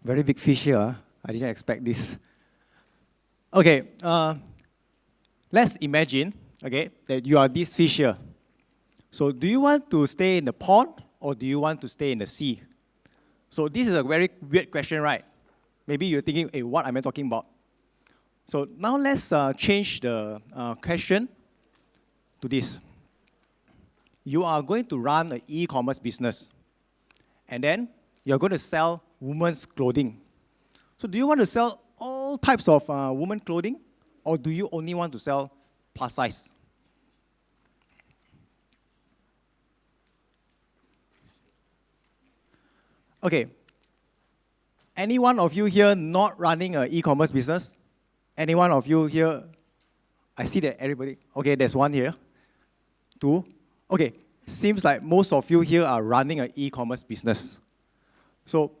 Very big fish here. I didn't expect this. Okay, let's imagine, okay, that you are this fish here. So do you want to stay in the pond or do you want to stay in the sea? So this is a very weird question, right? Maybe you're thinking, hey, what am I talking about? So now let's change the question to this. You are going to run an e-commerce business, and then you're going to sell women's clothing. So do you want to sell all types of women clothing, or do you only want to sell plus size? Okay. Any one of you here not running an e-commerce business? Any one of you here? I see that everybody. Okay, there's one here. Two. Okay, seems like most of you here are running an e-commerce business. So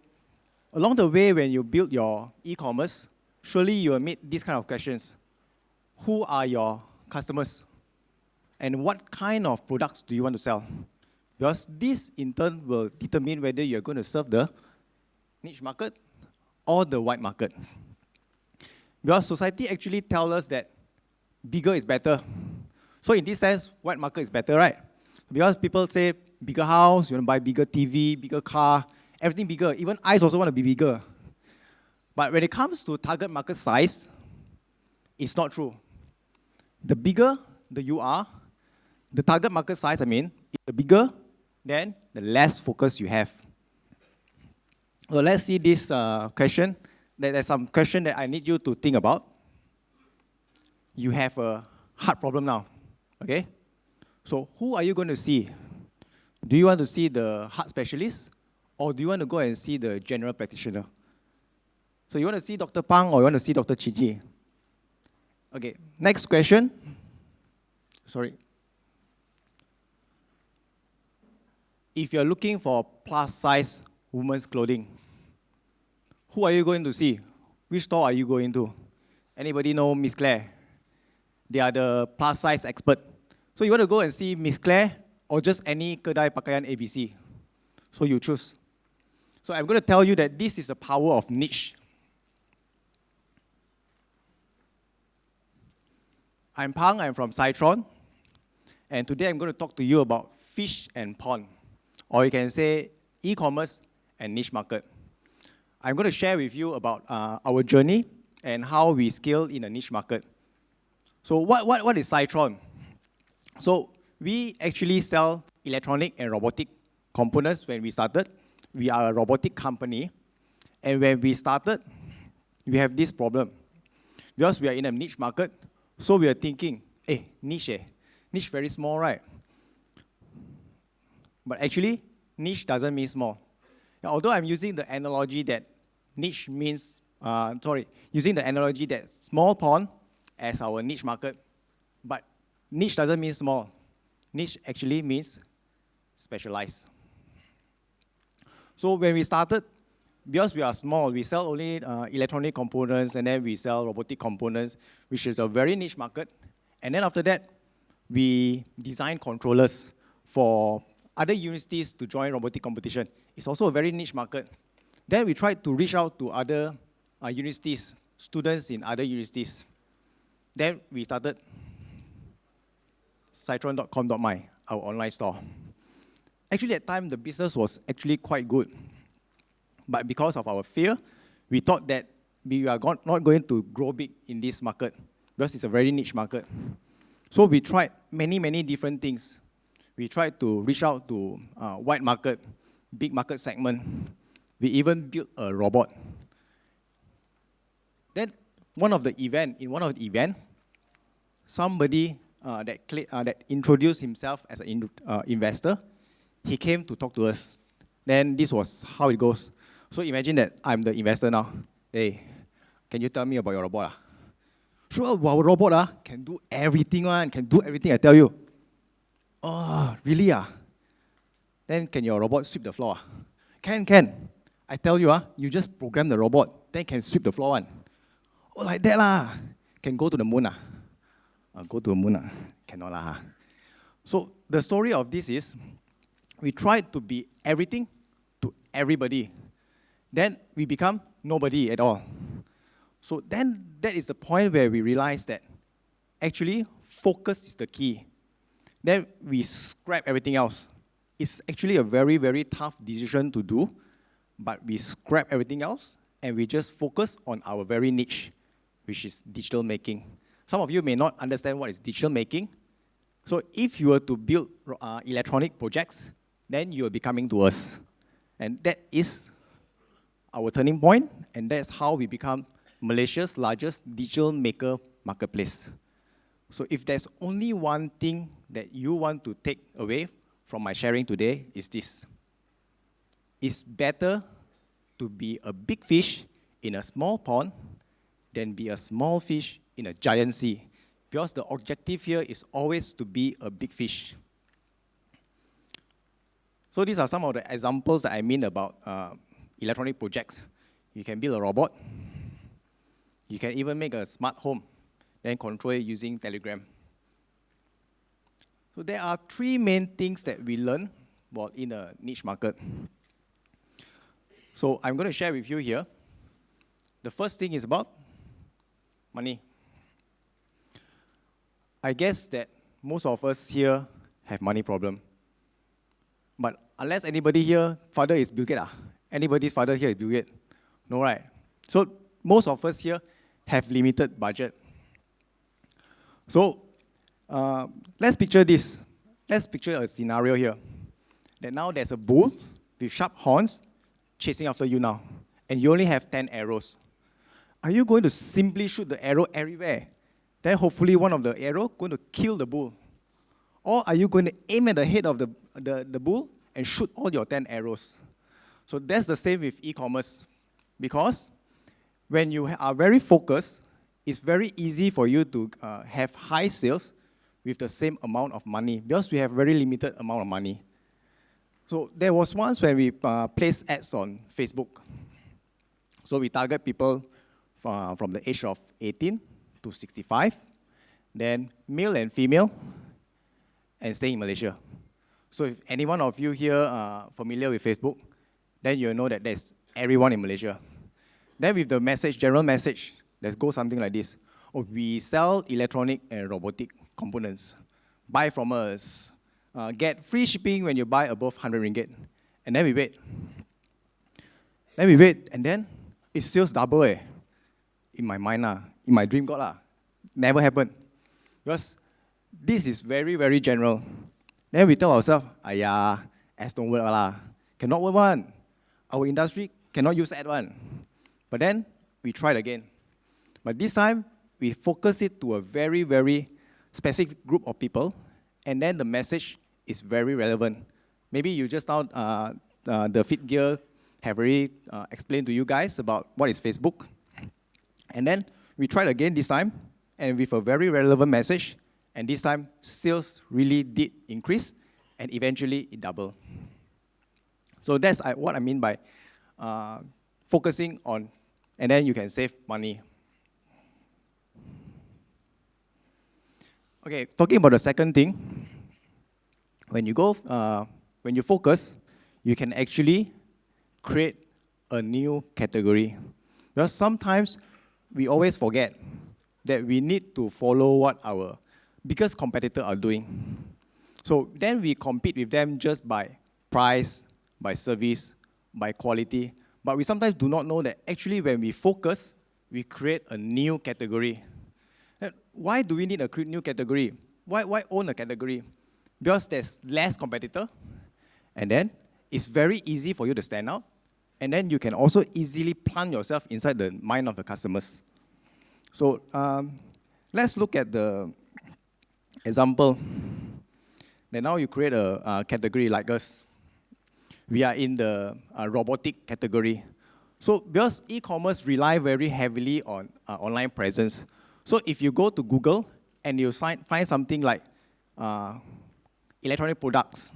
along the way, when you build your e-commerce, surely you will meet these kind of questions. Who are your customers? And what kind of products do you want to sell? Because this, in turn, will determine whether you're going to serve the niche market or the wide market. Because society actually tells us that bigger is better. So in this sense, wide market is better, right? Because people say bigger house, you want to buy bigger TV, bigger car, everything bigger. Even eyes also want to be bigger. But when it comes to target market size, it's not true. The bigger you are, the target market size, the bigger, then the less focus you have. So let's see this question. There's some question that I need you to think about. You have a heart problem now, okay? So who are you going to see? Do you want to see the heart specialist, or do you want to go and see the general practitioner? So you want to see Dr. Phang, or you want to see Dr. Chiji? Okay, next question. Sorry. If you're looking for plus size women's clothing, who are you going to see? Which store are you going to? Anybody know Miss Claire? They are the plus size expert. So you want to go and see Miss Claire or just any kedai pakaian ABC? So you choose. So I'm going to tell you that this is the power of niche. I'm Phang, I'm from Cytron. And today I'm going to talk to you about fish and pond. Or you can say e-commerce and niche market. I'm going to share with you about our journey and how we scale in a niche market. So what is Cytron? So we actually sell electronic and robotic components when we started. We are a robotic company. And when we started, we have this problem. Because we are in a niche market, so we are thinking, niche very small, right? But actually, niche doesn't mean small. Although I'm using the analogy that niche means, using the analogy that small pond as our niche market, but niche doesn't mean small. Niche actually means specialized. So when we started, because we are small, we sell only electronic components, and then we sell robotic components, which is a very niche market. And then after that, we design controllers for other universities to join robotic competition. It's also a very niche market. Then we tried to reach out to other universities, students in other universities. Then we started cytron.com.my, our online store. Actually, at the time, the business was actually quite good. But because of our fear, we thought that we are not going to grow big in this market because it's a very niche market. So we tried many different things. We tried to reach out to wide market, big market segment. We even built a robot. Then in one of the events, somebody that introduced himself as an investor, he came to talk to us. Then this was how it goes. So imagine that I'm the investor now. Hey, can you tell me about your robot? Sure, our robot can do everything, can do everything I tell you. Oh, really? Then can your robot sweep the floor? Can. I tell you, you just program the robot, then can sweep the floor. Oh, like that. Can go to the moon. Go to the moon. Cannot. So the story of this is, we tried to be everything to everybody. Then we become Nobody at all. So then that is the point where we realize that actually focus is the key. Then we scrap everything else. It's actually a very, very tough decision to do, but we scrap everything else and we just focus on our very niche, which is digital making. Some of you may not understand what is digital making. So if you were to build electronic projects, then you will be coming to us. And that is our turning point, and that's how we become Malaysia's largest digital maker marketplace. So if there's only one thing that you want to take away from my sharing today, is this. It's better to be a big fish in a small pond than be a small fish in a giant sea. Because the objective here is always to be a big fish. So these are some of the examples that I mean about electronic projects. You can build a robot. You can even make a smart home, then control it using Telegram. So there are three main things that we learn in a niche market. So I'm going to share with you here. The first thing is about money. I guess that most of us here have money problem. But unless anybody here, father is Bill Gates, anybody's father here is Bill Gates? No, right? So most of us here have limited budget. So let's picture this. Let's picture a scenario here. That now there's a bull with sharp horns chasing after you now. And you only have 10 arrows. Are you going to simply shoot the arrow everywhere? Then hopefully one of the arrows going to kill the bull. Or are you going to aim at the head of the bull and shoot all your 10 arrows? So that's the same with e-commerce. Because when you are very focused, it's very easy for you to have high sales with the same amount of money because we have very limited amount of money. So there was once when we placed ads on Facebook. So we target people from the age of 18 to 65, then male and female, and staying in Malaysia. So if any one of you here are familiar with Facebook, then you'll know that there's everyone in Malaysia. Then with the message, general message, let's go something like this. Oh, we sell electronic and robotic components. Buy from us. Get free shipping when you buy above 100 ringgit. And then we wait. And then it sales double in my mind, in my dream god. Never happened. Because this is very, very general. Then we tell ourselves, ads don't work Cannot work one. Our industry cannot use ad one. But then we tried again. But this time, we focus it to a very, very specific group of people, and then the message is very relevant. Maybe you just now, the Fit Gear have already explained to you guys about what is Facebook. And then we tried again this time, and with a very relevant message, and this time, sales really did increase, and eventually it doubled. So that's what I mean by focusing on, and then you can save money. Okay, talking about the second thing, when you focus, you can actually create a new category. Because sometimes we always forget that we need to follow what our biggest competitors are doing. So then we compete with them just by price, by service, by quality. But we sometimes do not know that actually when we focus, we create a new category. Why do we need a new category? Why own a category? Because there's less competitor, and then it's very easy for you to stand out, and then you can also easily plant yourself inside the mind of the customers. So let's look at the example. Then now you create a category like us. We are in the robotic category. So because e-commerce rely very heavily on online presence, so if you go to Google and you find something like electronic products,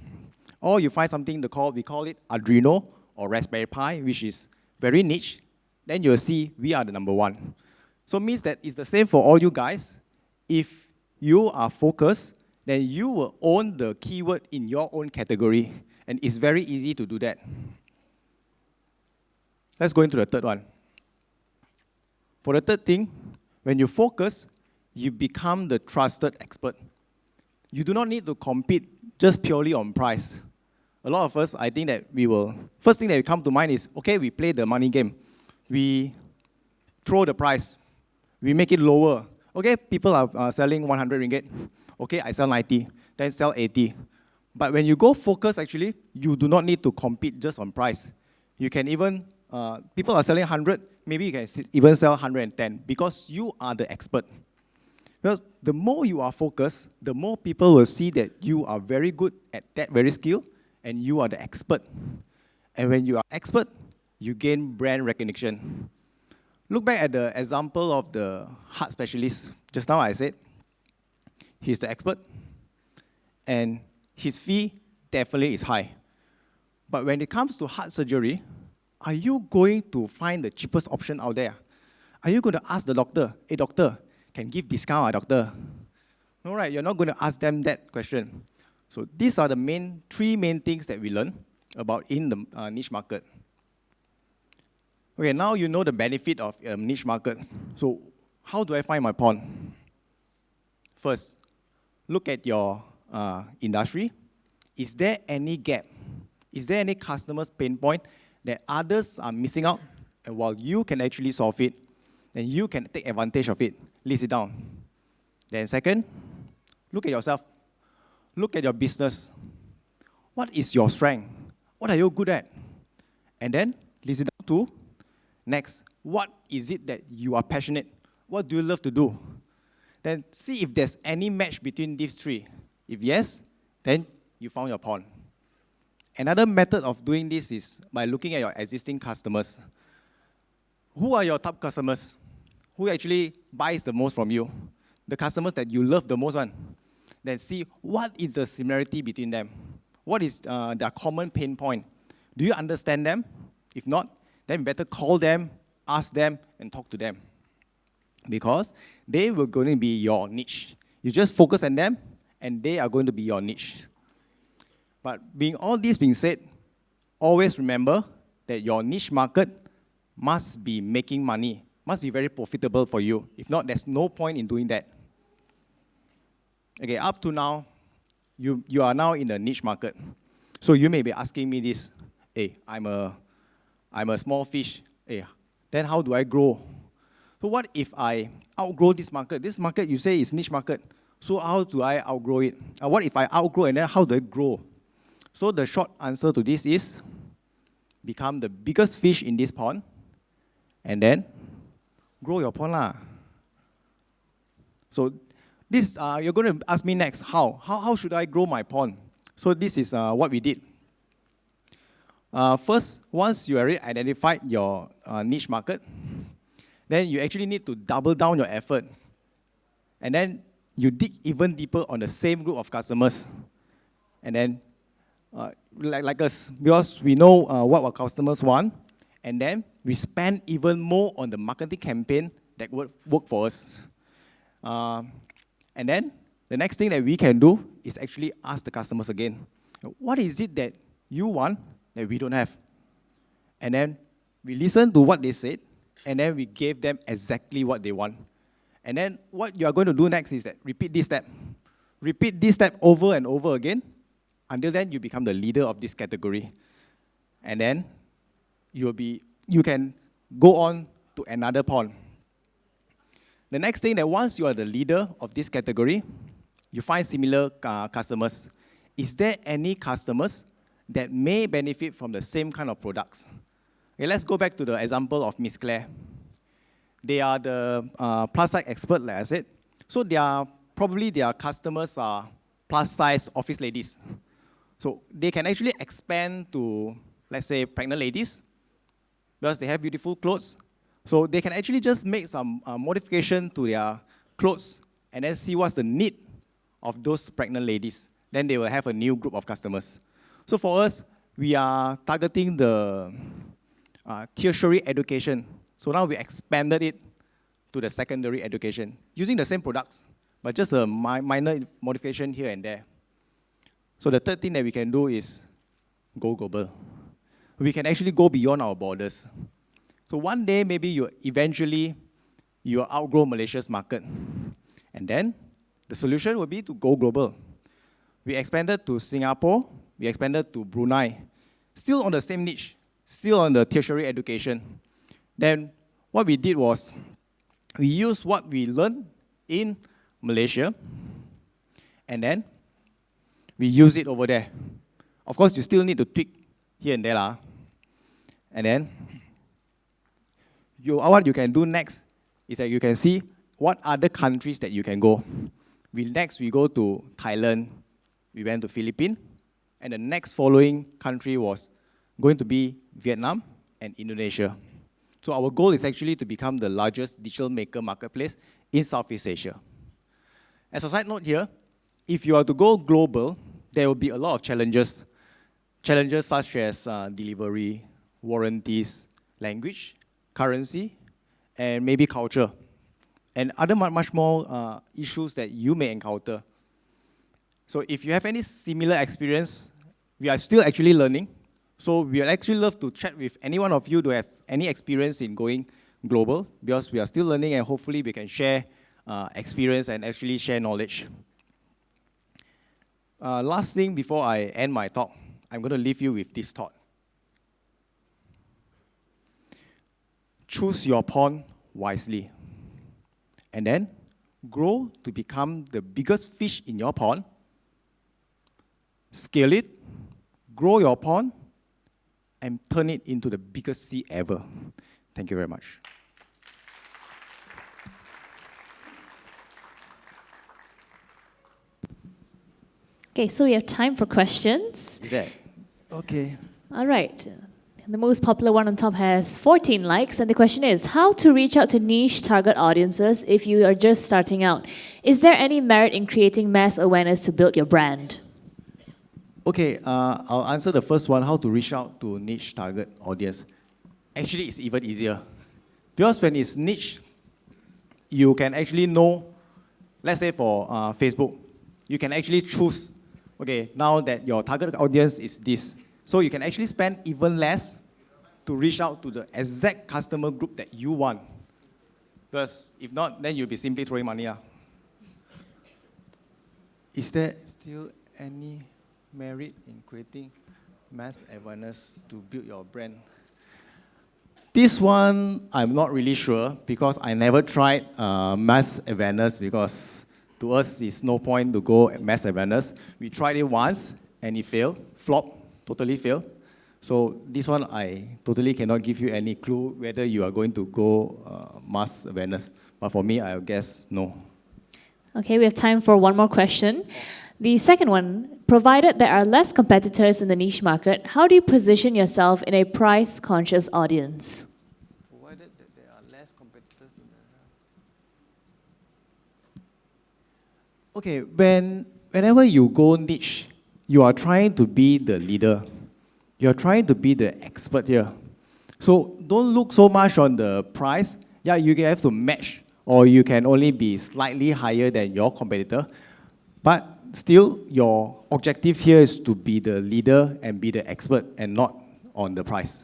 or you find something we call it Arduino or Raspberry Pi, which is very niche, then you'll see we are the number one. So it means that it's the same for all you guys. If you are focused, then you will own the keyword in your own category, and it's very easy to do that. Let's go into the third one. For the third thing, when you focus, you become the trusted expert. You do not need to compete just purely on price. A lot of us, I think that first thing that will come to mind is, okay, we play the money game. We throw the price. We make it lower. Okay, people are selling 100 ringgit. Okay, I sell 90, then sell 80. But when you go focus, actually, you do not need to compete just on price. You can even, people are selling 100, maybe you can even sell 110 because you are the expert. Because the more you are focused, the more people will see that you are very good at that very skill and you are the expert. And when you are expert, you gain brand recognition. Look back at the example of the heart specialist. Just now I said, he's the expert and his fee definitely is high. But when it comes to heart surgery, are you going to find the cheapest option out there? Are you going to ask the doctor, hey doctor, can give discount, doctor? No, right, you're not going to ask them that question. So these are the three main things that we learn about in the niche market. Okay, now you know the benefit of a niche market. So how do I find my pond? First, look at your industry. Is there any gap? Is there any customer's pain point that others are missing out? And while you can actually solve it, and you can take advantage of it, list it down. Then second, look at yourself. Look at your business. What is your strength? What are you good at? And then list it down to next. What is it that you are passionate? What do you love to do? Then see if there's any match between these three. If yes, then you found your pond. Another method of doing this is by looking at your existing customers. Who are your top customers? Who actually buys the most from you? The customers that you love the most one. Then see what is the similarity between them. What is their common pain point? Do you understand them? If not, then better call them, ask them, and talk to them. Because they will going to be your niche. You just focus on them, and they are going to be your niche. But all this being said, always remember that your niche market must be making money, must be very profitable for you. If not, there's no point in doing that. Okay, up to now, you are now in a niche market. So you may be asking me this, hey, I'm a small fish. Hey, then how do I grow? So what if I outgrow this market? This market you say is niche market. So how do I outgrow it? What if I outgrow and then how do I grow? So the short answer to this is become the biggest fish in this pond and then grow your pond lah. So this, you're going to ask me next, how should I grow my pond? So this is what we did. First, once you already identified your niche market, then you actually need to double down your effort. And then you dig even deeper on the same group of customers. And then, like us, because we know what our customers want, and then we spend even more on the marketing campaign that would work for us. And then the next thing that we can do is actually ask the customers again, what is it that you want that we don't have? And then we listen to what they said, and then we gave them exactly what they want. And then what you are going to do next is that repeat this step. Repeat this step over and over again. Until then, you become the leader of this category. And then you can go on to another pond. The next thing that once you are the leader of this category, you find similar customers. Is there any customers that may benefit from the same kind of products? Okay, let's go back to the example of Miss Claire. They are the plus size expert, like I said. So probably their customers are plus size office ladies. So they can actually expand to, let's say, pregnant ladies because they have beautiful clothes. So they can actually just make some modification to their clothes and then see what's the need of those pregnant ladies. Then they will have a new group of customers. So for us, we are targeting the tertiary education. So now we expanded it to the secondary education using the same products, but just a minor modification here and there. So the third thing that we can do is go global. We can actually go beyond our borders. So one day, maybe you eventually you will outgrow Malaysia's market. And then the solution will be to go global. We expanded to Singapore, we expanded to Brunei, still on the same niche, still on the tertiary education. Then what we did was, we used what we learned in Malaysia, and then we use it over there. Of course, you still need to tweak here and there. And then, what you can do next is that you can see what other countries that you can go. Next, we go to Thailand, we went to Philippines, and the next following country was going to be Vietnam and Indonesia. So our goal is actually to become the largest digital maker marketplace in Southeast Asia. As a side note here, if you are to go global, there will be a lot of challenges. Challenges such as delivery, warranties, language, currency, and maybe culture, and other much more issues that you may encounter. So if you have any similar experience, we are still actually learning. So we would actually love to chat with any one of you to have any experience in going global, because we are still learning and hopefully we can share experience and actually share knowledge. Last thing before I end my talk, I'm going to leave you with this thought. Choose your pond wisely. And then grow to become the biggest fish in your pond. Scale it, grow your pond, and turn it into the biggest sea ever. Thank you very much. Okay, so we have time for questions. Is that okay? All right. The most popular one on top has 14 likes, and the question is, how to reach out to niche target audiences if you are just starting out? Is there any merit in creating mass awareness to build your brand? Okay, I'll answer the first one, how to reach out to niche target audience. Actually, it's even easier. Because when it's niche, you can actually know, let's say for Facebook, you can actually choose, okay, now that your target audience is this. So you can actually spend even less to reach out to the exact customer group that you want. Because if not, then you'll be simply throwing money. Is there still any merit in creating mass awareness to build your brand? This one, I'm not really sure because I never tried mass awareness, because to us, it's no point to go mass awareness. We tried it once and it failed, flopped, totally failed. So this one, I totally cannot give you any clue whether you are going to go mass awareness. But for me, I guess no. Okay, we have time for one more question. The second one, provided there are less competitors in the niche market, how do you position yourself in a price-conscious audience? Provided that there are less competitors in the... Okay, whenever you go niche, you are trying to be the leader. You are trying to be the expert here. So don't look so much on the price. Yeah, you have to match, or you can only be slightly higher than your competitor. But still, your objective here is to be the leader and be the expert and not on the price.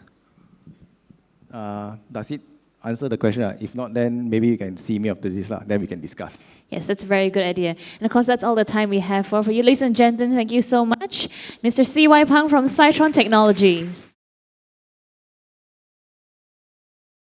Does it answer the question? If not, then maybe you can see me after this, then we can discuss. Yes, that's a very good idea. And of course, that's all the time we have for you. Ladies and gentlemen, thank you so much. Mr. C.Y. Phang from Cytron Technologies.